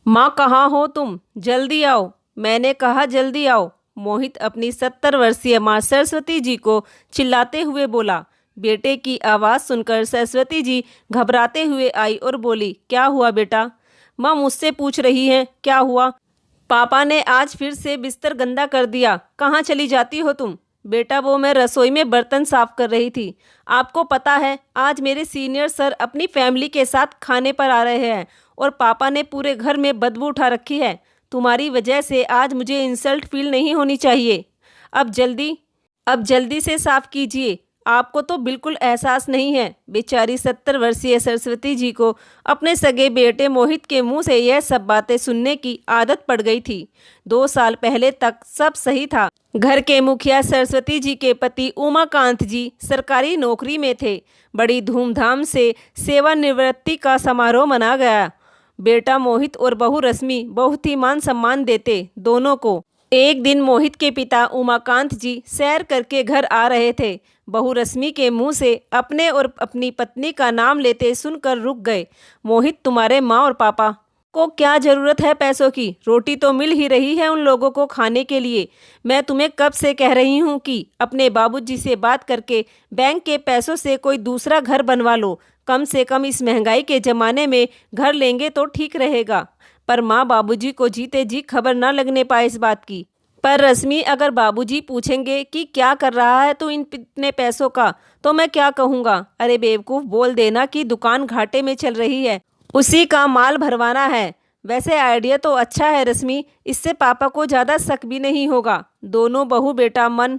माँ कहाँ हो तुम? जल्दी आओ। मैंने कहा जल्दी आओ। मोहित अपनी 70 वर्षीय माँ सरस्वती जी को चिल्लाते हुए बोला। बेटे की आवाज़ सुनकर सरस्वती जी घबराते हुए आई और बोली, क्या हुआ बेटा? माँ मुझसे पूछ रही हैं क्या हुआ? पापा ने आज फिर से बिस्तर गंदा कर दिया। कहाँ चली जाती हो तुम? बेटा वो मैं रसोई में बर्तन साफ कर रही थी। आपको पता है आज मेरे सीनियर सर अपनी फैमिली के साथ खाने पर आ रहे हैं और पापा ने पूरे घर में बदबू उठा रखी है। तुम्हारी वजह से आज मुझे इंसल्ट फील नहीं होनी चाहिए। अब जल्दी अब जल्दी से साफ कीजिए। आपको तो बिल्कुल एहसास नहीं है। बेचारी 70 वर्षीय सरस्वती जी को अपने सगे बेटे मोहित के मुंह से यह सब बातें सुनने की आदत पड़ गई थी। 2 साल पहले तक सब सही था। घर के मुखिया सरस्वती जी के पति उमाकांत जी सरकारी नौकरी में थे। बड़ी धूमधाम से सेवानिवृत्ति का समारोह मना गया। बेटा मोहित और बहू रश्मि बहुत ही मान सम्मान देते दोनों को। एक दिन मोहित के पिता उमाकांत जी सैर करके घर आ रहे थे। बहू रश्मि के मुंह से अपने और अपनी पत्नी का नाम लेते सुनकर रुक गए। मोहित, तुम्हारे माँ और पापा को क्या ज़रूरत है पैसों की? रोटी तो मिल ही रही है उन लोगों को खाने के लिए। मैं तुम्हें कब से कह रही हूँ कि अपने बाबूजी से बात करके बैंक के पैसों से कोई दूसरा घर बनवा लो। कम से कम इस महंगाई के ज़माने में घर लेंगे तो ठीक रहेगा। पर माँ बाबूजी को जीते जी खबर ना लगने पाए इस बात की। पर रश्मि, अगर बाबूजी पूछेंगे कि क्या कर रहा है तो इन इतने पैसों का, तो मैं क्या कहूँगा? अरे बेवकूफ़, बोल देना कि दुकान घाटे में चल रही है, उसी का माल भरवाना है। वैसे आइडिया तो अच्छा है रश्मि, इससे पापा को ज़्यादा शक भी नहीं होगा। दोनों बहू बेटा मन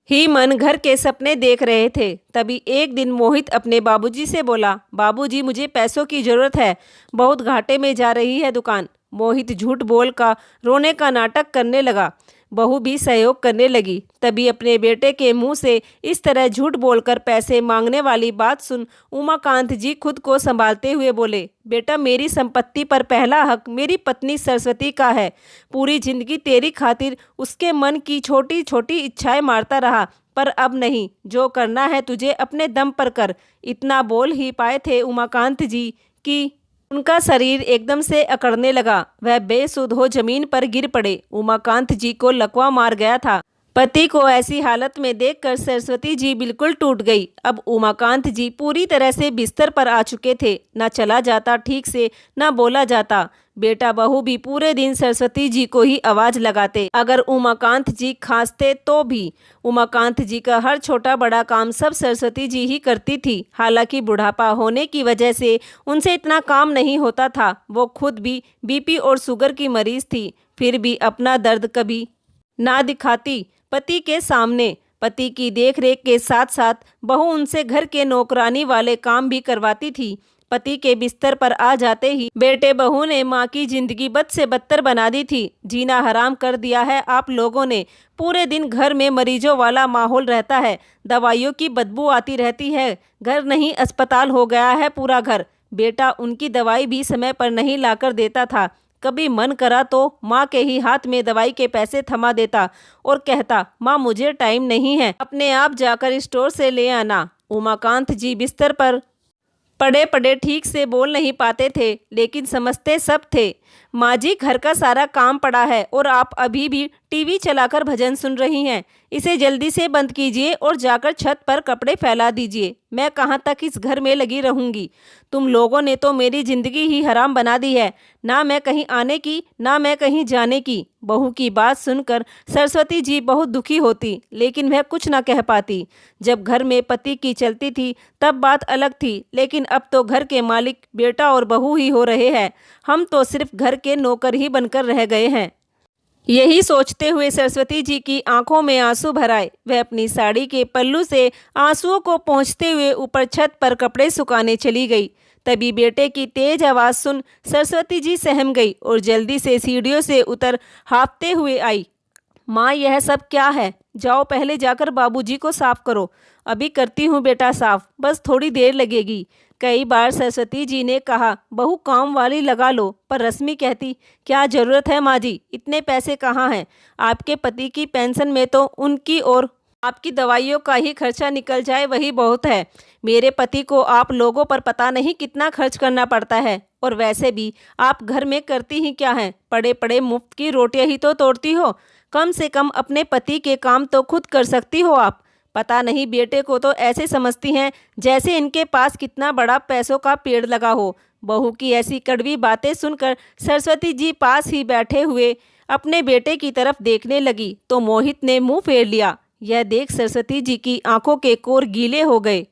ही मन घर के सपने देख रहे थे। तभी एक दिन मोहित अपने बाबूजी से बोला, बाबूजी मुझे पैसों की ज़रूरत है, बहुत घाटे में जा रही है दुकान। मोहित झूठ बोल का रोने का नाटक करने लगा। बहू भी सहयोग करने लगी। तभी अपने बेटे के मुंह से इस तरह झूठ बोलकर पैसे मांगने वाली बात सुन उमाकांत जी खुद को संभालते हुए बोले, बेटा मेरी संपत्ति पर पहला हक मेरी पत्नी सरस्वती का है। पूरी जिंदगी तेरी खातिर उसके मन की छोटी छोटी इच्छाएं मारता रहा, पर अब नहीं, जो करना है तुझे अपने दम पर कर। इतना बोल ही पाए थे उमाकांत जी कि उनका शरीर एकदम से अकड़ने लगा। वह बेसुध हो जमीन पर गिर पड़े। उमाकांत जी को लकवा मार गया था। पति को ऐसी हालत में देखकर सरस्वती जी बिल्कुल टूट गई। अब उमाकांत जी पूरी तरह से बिस्तर पर आ चुके थे। न चला जाता ठीक से, न बोला जाता। बेटा बहू भी पूरे दिन सरस्वती जी को ही आवाज लगाते। अगर उमाकांत जी खांसते तो भी उमाकांत जी का हर छोटा बड़ा काम सब सरस्वती जी ही करती थी। हालांकि बुढ़ापा होने की वजह से उनसे इतना काम नहीं होता था। वो खुद भी बीपी और शुगर की मरीज थी, फिर भी अपना दर्द कभी ना दिखाती पति के सामने। पति की देखरेख के साथ साथ बहू उनसे घर के नौकरानी वाले काम भी करवाती थी। पति के बिस्तर पर आ जाते ही बेटे बहू ने माँ की जिंदगी बद से बदतर बना दी थी। जीना हराम कर दिया है आप लोगों ने। पूरे दिन घर में मरीजों वाला माहौल रहता है, दवाइयों की बदबू आती रहती है। घर नहीं अस्पताल हो गया है पूरा घर। बेटा उनकी दवाई भी समय पर नहीं लाकर देता था। कभी मन करा तो माँ के ही हाथ में दवाई के पैसे थमा देता और कहता, माँ मुझे टाइम नहीं है, अपने आप जाकर स्टोर से ले आना। उमाकांत जी बिस्तर पर पड़े पड़े ठीक से बोल नहीं पाते थे, लेकिन समझते सब थे। माँ जी घर का सारा काम पड़ा है और आप अभी भी टीवी चलाकर भजन सुन रही हैं। इसे जल्दी से बंद कीजिए और जाकर छत पर कपड़े फैला दीजिए। मैं कहाँ तक इस घर में लगी रहूँगी? तुम लोगों ने तो मेरी ज़िंदगी ही हराम बना दी है। ना मैं कहीं आने की, ना मैं कहीं जाने की। बहू की बात सुनकर सरस्वती जी बहुत दुखी होती, लेकिन वह कुछ ना कह पाती। जब घर में पति की चलती थी तब बात अलग थी, लेकिन अब तो घर के मालिक बेटा और बहू ही हो रहे हैं। हम तो सिर्फ घर के नौकर ही बनकर रह गए हैं। यही सोचते हुए सरस्वती जी की आंखों में आंसू भर आए। वह अपनी साड़ी के पल्लू से आंसुओं को पोंछते हुए ऊपर छत पर कपड़े सुखाने चली गई। तभी बेटे की तेज आवाज़ सुन सरस्वती जी सहम गई और जल्दी से सीढ़ियों से उतर हाँफते हुए आई। माँ यह सब क्या है? जाओ पहले जाकर बाबूजी को साफ करो। अभी करती हूँ बेटा साफ, बस थोड़ी देर लगेगी। कई बार सरस्वती जी ने कहा बहू काम वाली लगा लो, पर रश्मि कहती, क्या ज़रूरत है माँ जी, इतने पैसे कहाँ हैं? आपके पति की पेंशन में तो उनकी और आपकी दवाइयों का ही खर्चा निकल जाए वही बहुत है। मेरे पति को आप लोगों पर पता नहीं कितना खर्च करना पड़ता है। और वैसे भी आप घर में करती ही क्या हैं? पड़े पड़े मुफ्त की रोटियां ही तो तोड़ती हो। कम से कम अपने पति के काम तो खुद कर सकती हो आप। पता नहीं बेटे को तो ऐसे समझती हैं जैसे इनके पास कितना बड़ा पैसों का पेड़ लगा हो। बहू की ऐसी कड़वी बातें सुनकर सरस्वती जी पास ही बैठे हुए अपने बेटे की तरफ देखने लगी तो मोहित ने मुंह फेर लिया। यह देख सरस्वती जी की आंखों के कोर गीले हो गए।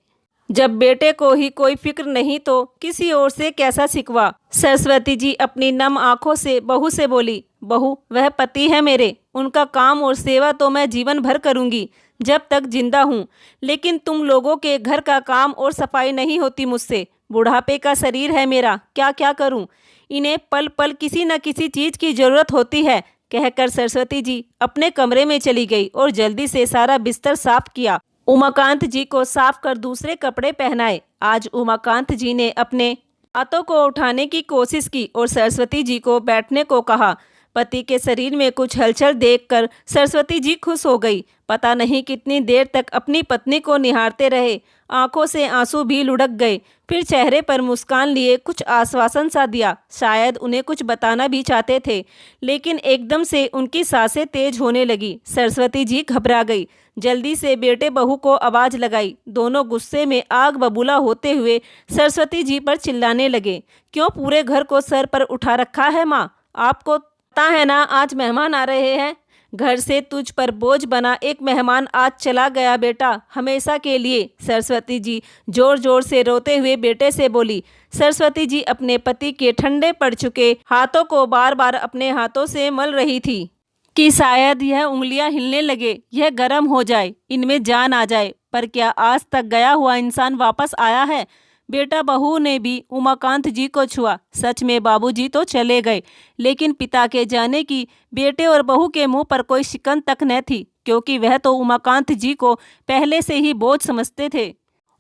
जब बेटे को ही कोई फिक्र नहीं तो किसी और से कैसा सिकवा। सरस्वती जी अपनी नम आंखों से बहू से बोली, बहू वह पति है मेरे, उनका काम और सेवा तो मैं जीवन भर करूंगी जब तक जिंदा हूँ, लेकिन तुम लोगों के घर का काम और सफाई नहीं होती मुझसे। बुढ़ापे का शरीर है मेरा, क्या क्या करूँ, इन्हें पल पल किसी न किसी चीज़ की ज़रूरत होती है। कहकर सरस्वती जी अपने कमरे में चली गई और जल्दी से सारा बिस्तर साफ किया। उमाकांत जी को साफ कर दूसरे कपड़े पहनाए। आज उमाकांत जी ने अपने हाथों को उठाने की कोशिश की और सरस्वती जी को बैठने को कहा। पति के शरीर में कुछ हलचल देखकर सरस्वती जी खुश हो गई। पता नहीं कितनी देर तक अपनी पत्नी को निहारते रहे। आंखों से आंसू भी लुढ़क गए। फिर चेहरे पर मुस्कान लिए कुछ आश्वासन सा दिया। शायद उन्हें कुछ बताना भी चाहते थे, लेकिन एकदम से उनकी सांसें तेज होने लगी। सरस्वती जी घबरा गई। जल्दी से बेटे बहू को आवाज़ लगाई। दोनों गुस्से में आग बबूला होते हुए सरस्वती जी पर चिल्लाने लगे, क्यों पूरे घर को सर पर उठा रखा है माँ? आपको पता है ना आज मेहमान आ रहे हैं। घर से तुझ पर बोझ बना एक मेहमान आज चला गया बेटा, हमेशा के लिए। सरस्वती जी जोर जोर से रोते हुए बेटे से बोली। सरस्वती जी अपने पति के ठंडे पड़ चुके हाथों को बार बार अपने हाथों से मल रही थी कि शायद यह उंगलियां हिलने लगे, यह गर्म हो जाए, इनमें जान आ जाए। पर क्या आज तक गया हुआ इंसान वापस आया है? बेटा बहू ने भी उमाकांत जी को छुआ। सच में बाबूजी तो चले गए, लेकिन पिता के जाने की बेटे और बहू के मुंह पर कोई शिकन तक न थी, क्योंकि वह तो उमाकांत जी को पहले से ही बोझ समझते थे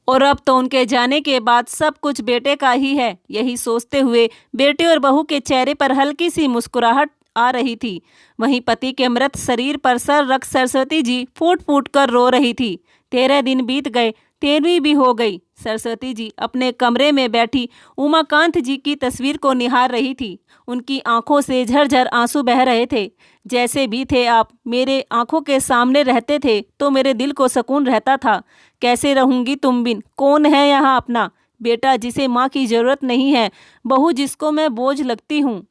और अब तो उनके जाने के बाद सब कुछ बेटे का ही है। यही सोचते हुए बेटे और बहू के चेहरे पर हल्की सी मुस्कुराहट आ रही थी। वहीं पति के मृत शरीर पर सर रख सरस्वती जी फूट फूट कर रो रही थी। 13 दिन बीत गए, 13वीं भी हो गई। सरस्वती जी अपने कमरे में बैठी उमाकांत जी की तस्वीर को निहार रही थी। उनकी आंखों से झरझर आंसू बह रहे थे। जैसे भी थे आप, मेरे आंखों के सामने रहते थे तो मेरे दिल को सुकून रहता था। कैसे रहूंगी तुम बिन? कौन है यहाँ अपना? बेटा जिसे माँ की जरूरत नहीं है, बहू जिसको मैं बोझ लगती हूँ।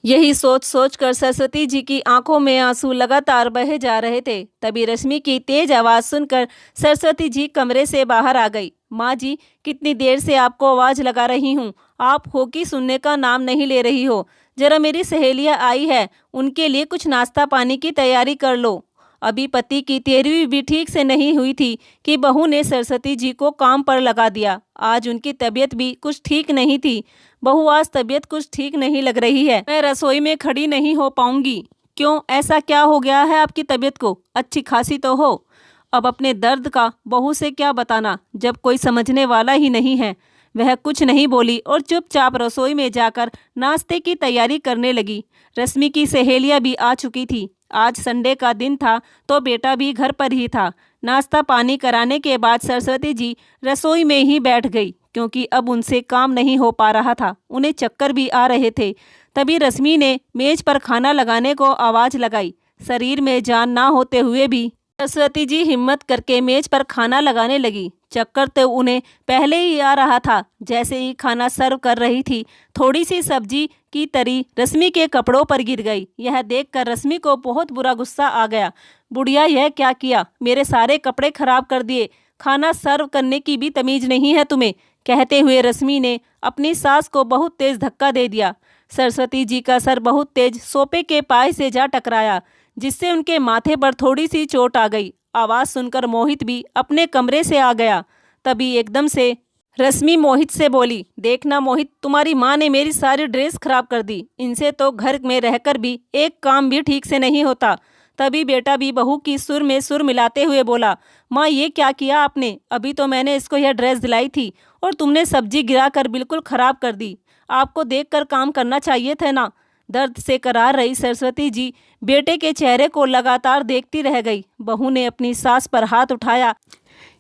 यही सोच सोच कर सरस्वती जी की आंखों में आंसू लगातार बहे जा रहे थे। तभी रश्मि की तेज आवाज़ सुनकर सरस्वती जी कमरे से बाहर आ गई। माँ जी, कितनी देर से आपको आवाज़ लगा रही हूँ, आप हो कि सुनने का नाम नहीं ले रही हो। जरा मेरी सहेलियाँ आई है, उनके लिए कुछ नाश्ता पानी की तैयारी कर लो। अभी पति की 13वीं भी ठीक से नहीं हुई थी कि बहू ने सरस्वती जी को काम पर लगा दिया। आज उनकी तबीयत भी कुछ ठीक नहीं थी। बहू आज तबीयत कुछ ठीक नहीं लग रही है, मैं रसोई में खड़ी नहीं हो पाऊंगी। क्यों, ऐसा क्या हो गया है आपकी तबीयत को? अच्छी खासी तो हो। अब अपने दर्द का बहू से क्या बताना जब कोई समझने वाला ही नहीं है। वह कुछ नहीं बोली और चुपचाप रसोई में जाकर नाश्ते की तैयारी करने लगी। रश्मि की सहेलियां भी आ चुकी थी। आज संडे का दिन था तो बेटा भी घर पर ही था। नाश्ता पानी कराने के बाद सरस्वती जी रसोई में ही बैठ गई, क्योंकि अब उनसे काम नहीं हो पा रहा था। उन्हें चक्कर भी आ रहे थे। तभी रश्मि ने मेज पर खाना लगाने को आवाज़ लगाई। शरीर में जान ना होते हुए भी सरस्वती जी हिम्मत करके मेज पर खाना लगाने लगी। चक्कर तो उन्हें पहले ही आ रहा था। जैसे ही खाना सर्व कर रही थी, थोड़ी सी सब्जी की तरी रश्मि के कपड़ों पर गिर गई। यह देखकर रश्मि को बहुत बुरा गुस्सा आ गया। बुढ़िया, यह क्या किया? मेरे सारे कपड़े खराब कर दिए। खाना सर्व करने की भी तमीज नहीं है तुम्हें? कहते हुए रश्मि ने अपनी सास को बहुत तेज धक्का दे दिया। सरस्वती जी का सर बहुत तेज सोफे के पाए से जा टकराया, जिससे उनके माथे पर थोड़ी सी चोट आ गई। आवाज़ सुनकर मोहित भी अपने कमरे से आ गया। तभी एकदम से रश्मि मोहित से बोली, देखना मोहित, तुम्हारी माँ ने मेरी सारी ड्रेस खराब कर दी। इनसे तो घर में रहकर भी एक काम भी ठीक से नहीं होता। तभी बेटा भी बहू की सुर में सुर मिलाते हुए बोला, माँ ये क्या किया आपने? अभी तो मैंने इसको यह ड्रेस दिलाई थी और तुमने सब्जी गिराकर बिल्कुल खराब कर दी। आपको देखकर काम करना चाहिए था ना। दर्द से करार रही सरस्वती जी बेटे के चेहरे को लगातार देखती रह गई। बहू ने अपनी सास पर हाथ उठाया।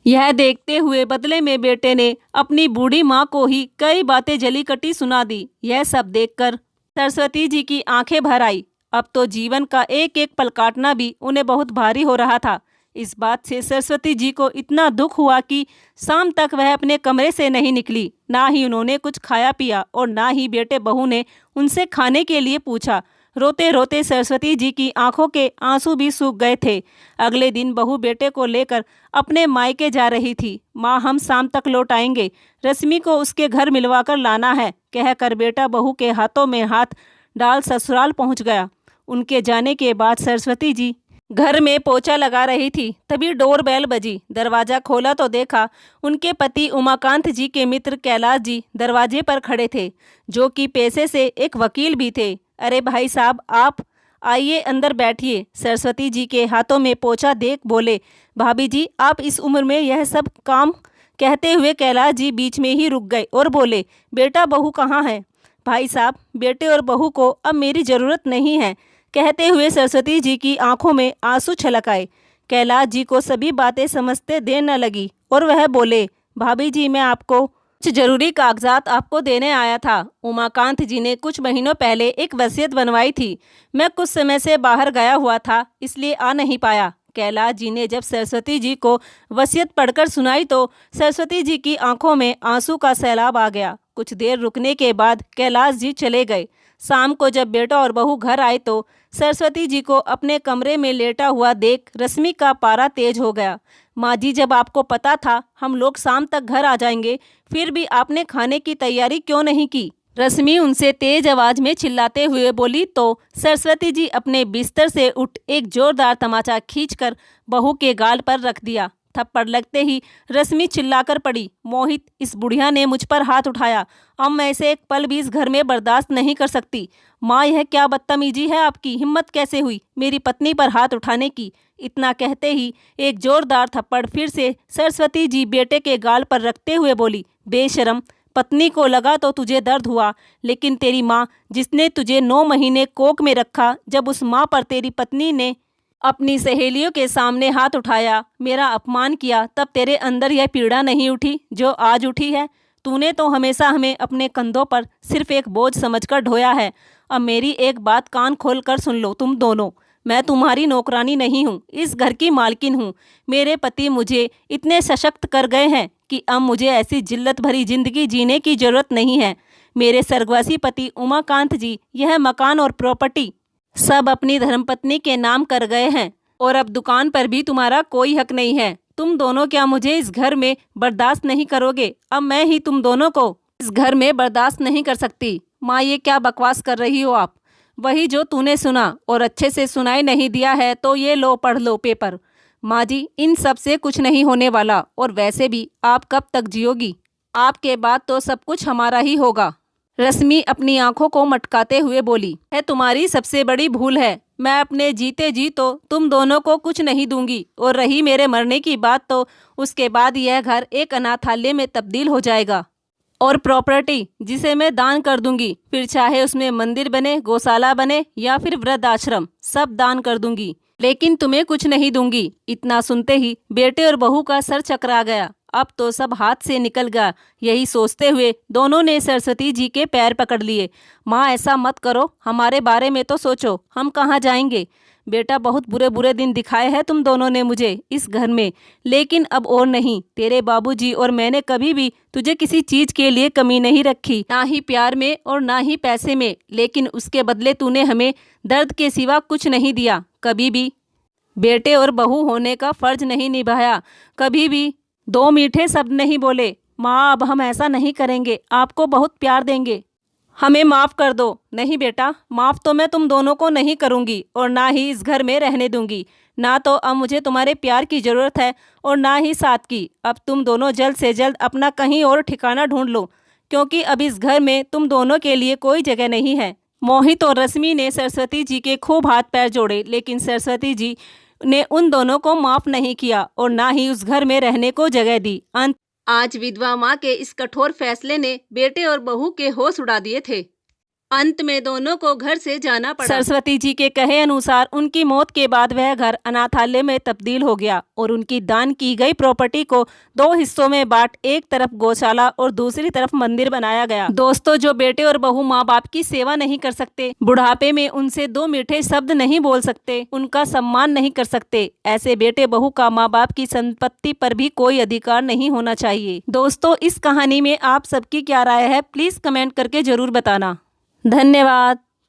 यह देखते हुए बदले में बेटे ने अपनी बूढ़ी माँ को ही कई बातें जली कटी सुना दी। यह सब देखकर सरस्वती जी की आंखें भर आई। अब तो जीवन का एक एक पल काटना भी उन्हें बहुत भारी हो रहा था। इस बात से सरस्वती जी को इतना दुख हुआ कि शाम तक वह अपने कमरे से नहीं निकली। ना ही उन्होंने कुछ खाया पिया और ना ही बेटे बहू ने उनसे खाने के लिए पूछा। रोते रोते सरस्वती जी की आंखों के आंसू भी सूख गए थे। अगले दिन बहू बेटे को लेकर अपने मायके जा रही थी। माँ, हम शाम तक लौट आएंगे, रश्मि को उसके घर मिलवा कर लाना है, कहकर बेटा बहू के हाथों में हाथ डाल ससुराल पहुंच गया। उनके जाने के बाद सरस्वती जी घर में पोछा लगा रही थी, तभी डोरबेल बजी। दरवाज़ा खोला तो देखा उनके पति उमाकांत जी के मित्र कैलाश जी दरवाजे पर खड़े थे, जो कि पेशे से एक वकील भी थे। अरे भाई साहब, आप आइए, अंदर बैठिए। सरस्वती जी के हाथों में पोछा देख बोले, भाभी जी आप इस उम्र में यह सब काम। कहते हुए कैलाश जी बीच में ही रुक गए और बोले, बेटा बहू कहाँ है? भाई साहब, बेटे और बहू को अब मेरी ज़रूरत नहीं है, कहते हुए सरस्वती जी की आंखों में आंसू छलक आए। कैलाश जी को सभी बातें समझते देर न लगी और वह बोले, भाभी जी मैं आपको कुछ जरूरी कागजात आपको देने आया था। उमाकांत जी ने कुछ महीनों पहले एक वसीयत बनवाई थी। मैं कुछ समय से बाहर गया हुआ था, इसलिए आ नहीं पाया। कैलाश जी ने जब सरस्वती जी को वसीयत पढ़कर सुनाई तो सरस्वती जी की आंखों में आंसू का सैलाब आ गया। कुछ देर रुकने के बाद कैलाश जी चले गए। शाम को जब बेटा और बहू घर आए तो सरस्वती जी को अपने कमरे में लेटा हुआ देख रश्मि का पारा तेज हो गया। माँ जी, जब आपको पता था हम लोग शाम तक घर आ जाएंगे, फिर भी आपने खाने की तैयारी क्यों नहीं की? रश्मि उनसे तेज आवाज में चिल्लाते हुए बोली तो सरस्वती जी अपने बिस्तर से उठ एक जोरदार तमाचा खींचकर बहू के गाल पर रख दिया। थप्पड़ लगते ही रश्मि चिल्लाकर पड़ी, मोहित, इस बुढ़िया ने मुझ पर हाथ उठाया। अब मैं इसे एक पल भी इस घर में बर्दाश्त नहीं कर सकती। माँ, यह क्या बदतमीजी है आपकी? हिम्मत कैसे हुई मेरी पत्नी पर हाथ उठाने की? इतना कहते ही एक जोरदार थप्पड़ फिर से सरस्वती जी बेटे के गाल पर रखते हुए बोली, बेशरम, पत्नी को लगा तो तुझे दर्द हुआ, लेकिन तेरी माँ जिसने तुझे 9 महीने कोख में रखा, जब उस माँ पर तेरी पत्नी ने अपनी सहेलियों के सामने हाथ उठाया, मेरा अपमान किया, तब तेरे अंदर यह पीड़ा नहीं उठी जो आज उठी है? तूने तो हमेशा हमें अपने कंधों पर सिर्फ एक बोझ समझकर ढोया है। अब मेरी एक बात कान खोल कर सुन लो तुम दोनों, मैं तुम्हारी नौकरानी नहीं हूँ, इस घर की मालकिन हूँ। मेरे पति मुझे इतने सशक्त कर गए हैं कि अब मुझे ऐसी जिल्लत भरी जिंदगी जीने की जरूरत नहीं है। मेरे स्वर्गवासी पति उमाकांत जी यह मकान और प्रॉपर्टी सब अपनी धर्मपत्नी के नाम कर गए हैं और अब दुकान पर भी तुम्हारा कोई हक नहीं है। तुम दोनों क्या मुझे इस घर में बर्दाश्त नहीं करोगे? अब मैं ही तुम दोनों को इस घर में बर्दाश्त नहीं कर सकती। माँ, ये क्या बकवास कर रही हो आप? वही जो तूने सुना और अच्छे से सुनाई नहीं दिया है तो ये लो, पढ़ लो पेपर। माँ जी, इन सब से कुछ नहीं होने वाला, और वैसे भी आप कब तक जियोगी? आपके बाद तो सब कुछ हमारा ही होगा। रश्मि अपनी आंखों को मटकाते हुए बोली, है तुम्हारी सबसे बड़ी भूल है। मैं अपने जीते जी तो तुम दोनों को कुछ नहीं दूंगी, और रही मेरे मरने की बात तो उसके बाद यह घर एक अनाथालय में तब्दील हो जाएगा और प्रॉपर्टी जिसे मैं दान कर दूंगी, फिर चाहे उसमें मंदिर बने, गौशाला बने या फिर वृद्ध आश्रम, सब दान कर दूंगी, लेकिन तुम्हें कुछ नहीं दूंगी। इतना सुनते ही बेटे और बहू का सर चकरा गया। अब तो सब हाथ से निकल गया। यही सोचते हुए दोनों ने सरस्वती जी के पैर पकड़ लिए। माँ, ऐसा मत करो, हमारे बारे में तो सोचो, हम कहाँ जाएंगे? बेटा, बहुत बुरे बुरे दिन दिखाए हैं तुम दोनों ने मुझे इस घर में, लेकिन अब और नहीं। तेरे बाबूजी और मैंने कभी भी तुझे किसी चीज के लिए कमी नहीं रखी, ना ही प्यार में और ना ही पैसे में, लेकिन उसके बदले तूने हमें दर्द के सिवा कुछ नहीं दिया। कभी भी बेटे और बहू होने का फर्ज नहीं निभाया, कभी भी 2 मीठे शब्द नहीं बोले। माँ, अब हम ऐसा नहीं करेंगे, आपको बहुत प्यार देंगे, हमें माफ़ कर दो। नहीं बेटा, माफ़ तो मैं तुम दोनों को नहीं करूँगी और ना ही इस घर में रहने दूँगी। ना तो अब मुझे तुम्हारे प्यार की ज़रूरत है और ना ही साथ की। अब तुम दोनों जल्द से जल्द अपना कहीं और ठिकाना ढूंढ लो, क्योंकि अब इस घर में तुम दोनों के लिए कोई जगह नहीं है। मोहित और रश्मि ने सरस्वती जी के खूब हाथ पैर जोड़े, लेकिन सरस्वती जी ने उन दोनों को माफ़ नहीं किया और ना ही उस घर में रहने को जगह दी। आज विधवा माँ के इस कठोर फैसले ने बेटे और बहू के होश उड़ा दिए थे। अंत में दोनों को घर से जाना पड़ा। सरस्वती जी के कहे अनुसार उनकी मौत के बाद वह घर अनाथालय में तब्दील हो गया और उनकी दान की गई प्रॉपर्टी को 2 हिस्सों में बांट एक तरफ गौशाला और दूसरी तरफ मंदिर बनाया गया। दोस्तों, जो बेटे और बहू माँ बाप की सेवा नहीं कर सकते, बुढ़ापे में उनसे 2 मीठे शब्द नहीं बोल सकते, उनका सम्मान नहीं कर सकते, ऐसे बेटे बहू का माँ बाप की संपत्ति पर भी कोई अधिकार नहीं होना चाहिए। दोस्तों, इस कहानी में आप सबकी क्या राय है, प्लीज कमेंट करके जरूर बताना। धन्यवाद।